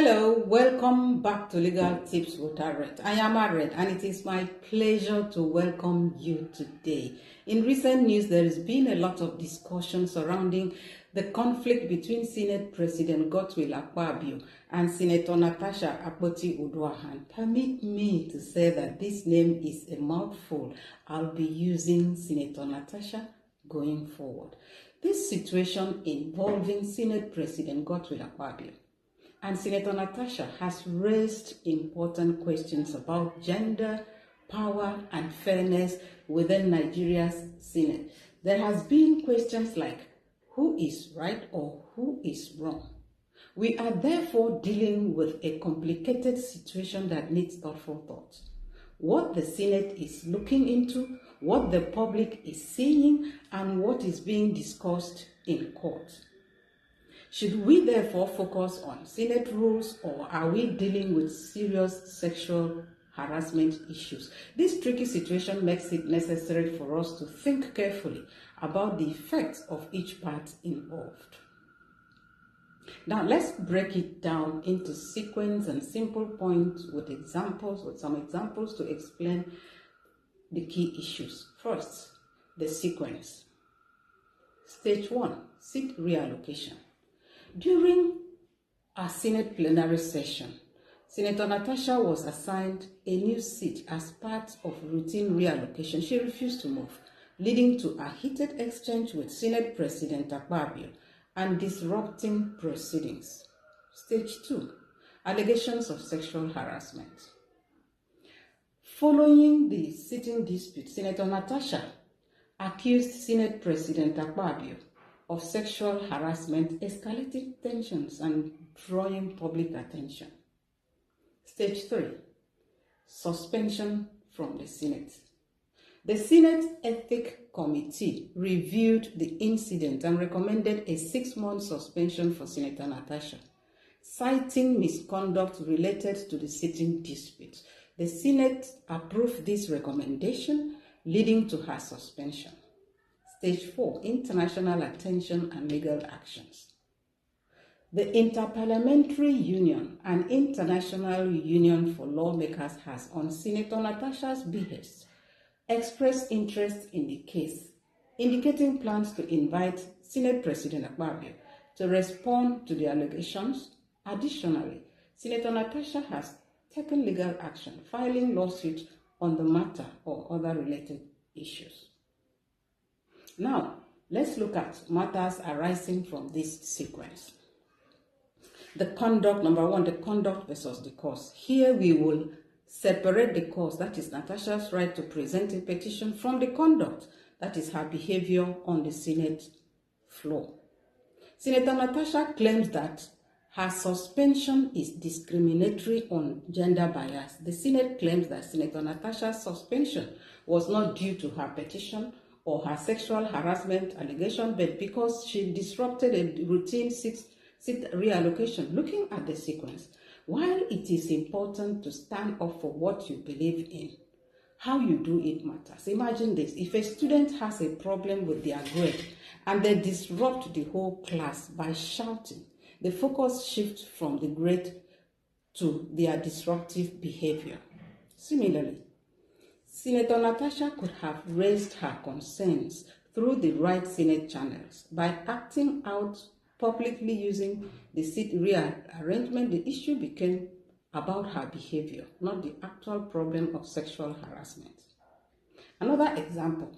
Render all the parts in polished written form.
Hello, welcome back to Legal Tips with Arret. I am Arret and it is my pleasure to welcome you today. In recent news, there has been a lot of discussion surrounding the conflict between Senate President Akpabio and Senator Natasha And permit me to say that this name is a mouthful. I'll be using Senator Natasha going forward. This situation involving Senate President Akpabio and Senator Natasha has raised important questions about gender, power, and fairness within Nigeria's Senate. There has been questions like, who is right or who is wrong? We are therefore dealing with a complicated situation that needs thoughtful thought. What the Senate is looking into, what the public is seeing, and what is being discussed in court. Should we therefore focus on Senate rules, or are we dealing with serious sexual harassment issues? This tricky situation makes it necessary for us to think carefully about the effects of each part involved. Now let's break it down into sequence and simple points with some examples to explain the key issues. First, the sequence. Stage 1, seat reallocation. During our Senate plenary session, Senator Natasha was assigned a new seat as part of routine reallocation. She refused to move, leading to a heated exchange with Senate President Akpabio and disrupting proceedings. Stage 2, allegations of sexual harassment. Following the sitting dispute, Senator Natasha accused Senate President Akpabio of sexual harassment, escalating tensions and drawing public attention. Stage 3, suspension from the Senate. The Senate Ethics Committee reviewed the incident and recommended a 6-month suspension for Senator Natasha, citing misconduct related to the sitting dispute. The Senate approved this recommendation, leading to her suspension. Stage 4, international attention and legal actions. The Interparliamentary Union, an international union for lawmakers, has, on Senator Natasha's behest, expressed interest in the case, indicating plans to invite Senate President Akpabio to respond to the allegations. Additionally, Senator Natasha has taken legal action, filing lawsuits on the matter or other related issues. Now, let's look at matters arising from this sequence. The conduct, number 1, the conduct versus the cause. Here we will separate the cause, that is Natasha's right to present a petition, from the conduct, that is her behavior on the Senate floor. Senator Natasha claims that her suspension is discriminatory on gender bias. The Senate claims that Senator Natasha's suspension was not due to her petition or her sexual harassment allegation, but because she disrupted a routine seat reallocation. Looking at the sequence, while it is important to stand up for what you believe in, how you do it matters. Imagine this: if a student has a problem with their grade and they disrupt the whole class by shouting, the focus shifts from the grade to their disruptive behavior. Similarly, Senator Natasha could have raised her concerns through the right Senate channels by acting out publicly using the seat rearrangement. The issue became about her behavior, not the actual problem of sexual harassment. Another example,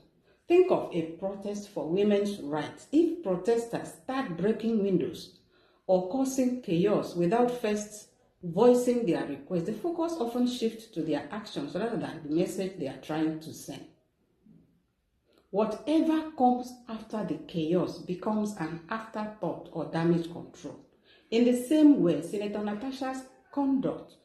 think of a protest for women's rights. If protesters start breaking windows or causing chaos without first voicing their request, the focus often shifts to their actions rather than the message they are trying to send. Whatever comes after the chaos becomes an afterthought or damage control. In the same way, Senator Natasha's conduct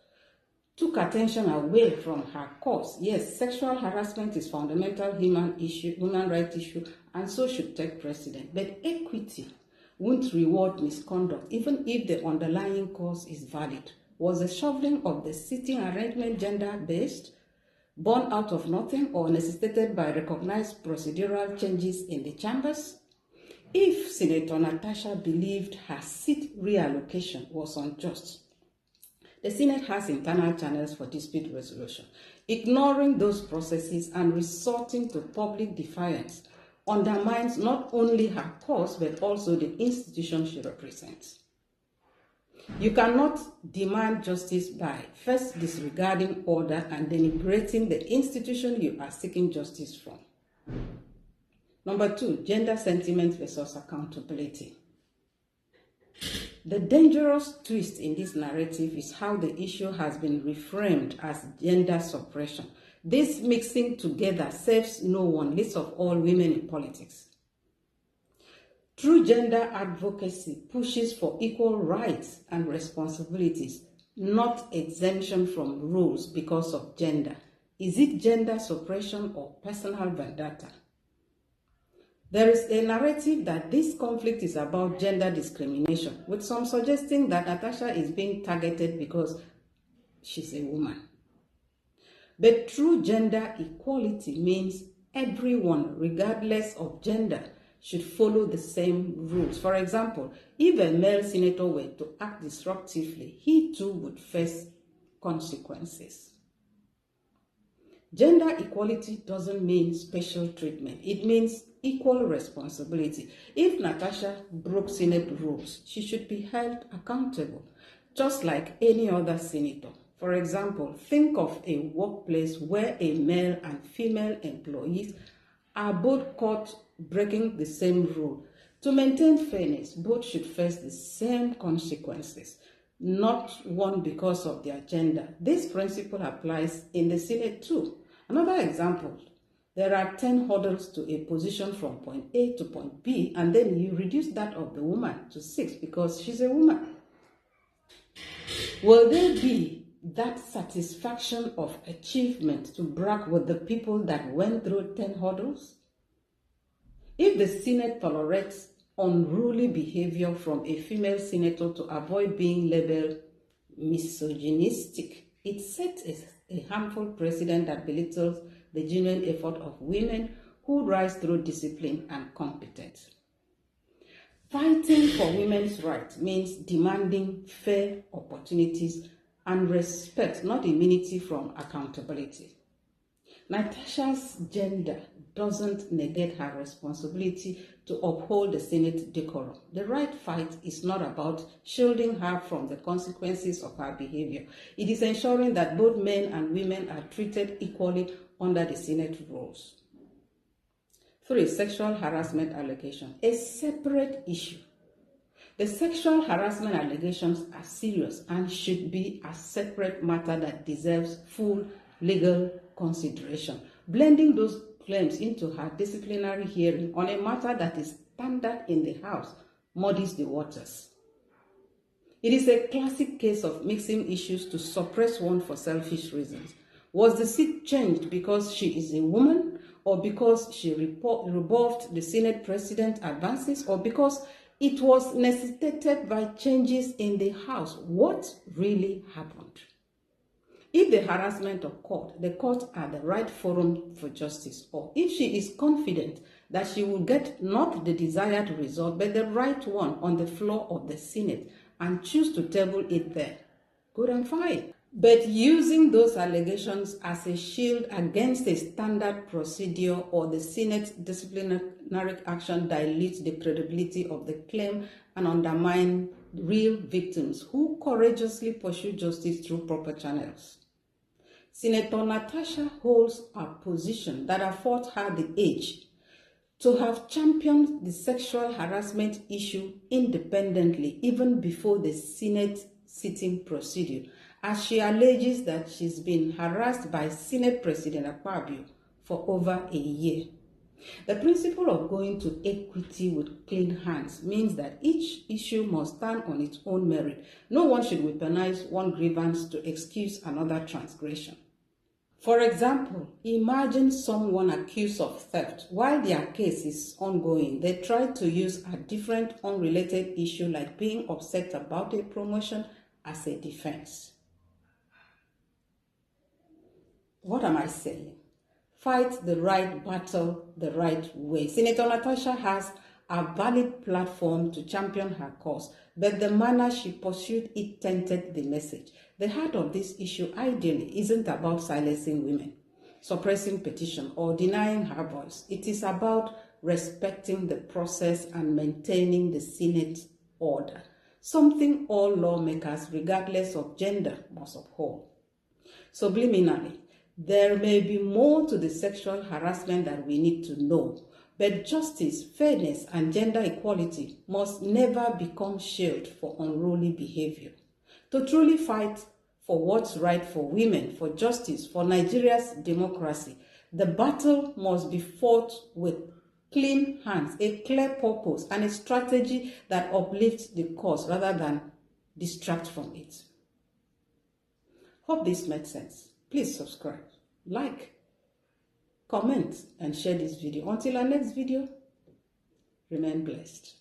took attention away from her cause. Yes, sexual harassment is fundamental human rights issue, and so should take precedent. But equity won't reward misconduct, even if the underlying cause is valid. Was the shuffling of the seating arrangement gender-based, born out of nothing, or necessitated by recognized procedural changes in the chambers? If Senator Natasha believed her seat reallocation was unjust, The Senate has internal channels for dispute resolution. Ignoring those processes and resorting to public defiance undermines not only her cause but also the institution she represents. You cannot demand justice by first disregarding order and denigrating the institution you are seeking justice from. Number 2, gender sentiment versus accountability. The dangerous twist in this narrative is how the issue has been reframed as gender suppression. This mixing together serves no one, least of all women in politics. True gender advocacy pushes for equal rights and responsibilities, not exemption from rules because of gender. Is it gender suppression or personal vendetta? There is a narrative that this conflict is about gender discrimination, with some suggesting that Natasha is being targeted because she's a woman. But true gender equality means everyone, regardless of gender, should follow the same rules. For example, if a male senator were to act disruptively, he too would face consequences. Gender equality doesn't mean special treatment. It means equal responsibility. If Natasha broke Senate rules, she should be held accountable, just like any other senator. For example, think of a workplace where a male and female employees are both caught breaking the same rule. To maintain fairness, both should face the same consequences, not one because of their gender. This principle applies in the Senate too. Another example, there are 10 hurdles to a position from point A to point B, and then you reduce that of the woman to 6 because she's a woman. Will there be that satisfaction of achievement to brag with the people that went through 10 hurdles? If the Senate tolerates unruly behavior from a female senator to avoid being labeled misogynistic, it sets a harmful precedent that belittles the genuine effort of women who rise through discipline and competence. Fighting for women's rights means demanding fair opportunities and respect, not immunity from accountability. Natasha's gender doesn't negate her responsibility to uphold the Senate decorum. The right fight is not about shielding her from the consequences of her behavior. It is ensuring that both men and women are treated equally under the Senate rules. 3. Sexual harassment allegation, a separate issue. The sexual harassment allegations are serious and should be a separate matter that deserves full legal consideration. Blending those claims into her disciplinary hearing on a matter that is standard in the House muddies the waters. It is a classic case of mixing issues to suppress one for selfish reasons. Was the seat changed because she is a woman, or because she rebuffed the Senate President's advances, or because it was necessitated by changes in the House? What really happened? If the harassment occurred, the court are the right forum for justice, or if she is confident that she will get not the desired result, but the right one on the floor of the Senate and choose to table it there, good and fine. But using those allegations as a shield against a standard procedure or the Senate's disciplinary action dilutes the credibility of the claim and undermines real victims who courageously pursue justice through proper channels. Senator Natasha holds a position that affords her the edge to have championed the sexual harassment issue independently even before the Senate sitting procedure, as she alleges that she's been harassed by Senate President Akpabio for over a year. The principle of going to equity with clean hands means that each issue must stand on its own merit. No one should weaponize one grievance to excuse another transgression. For example, imagine someone accused of theft. While their case is ongoing, they try to use a different unrelated issue like being upset about a promotion as a defense. What am I saying? Fight the right battle the right way. Senator Natasha has a valid platform to champion her cause. but the manner she pursued it tainted the message. The heart of this issue ideally isn't about silencing women, suppressing petition, or denying her voice. It is about respecting the process and maintaining the Senate order, something all lawmakers, regardless of gender, must uphold. Subliminally, there may be more to the sexual harassment that we need to know, but justice, fairness, and gender equality must never become shield for unruly behavior. To truly fight for what's right for women, for justice, for Nigeria's democracy, the battle must be fought with clean hands, a clear purpose, and a strategy that uplifts the cause rather than distract from it. Hope this made sense. Please subscribe, like, comment, and share this video. Until our next video, remain blessed.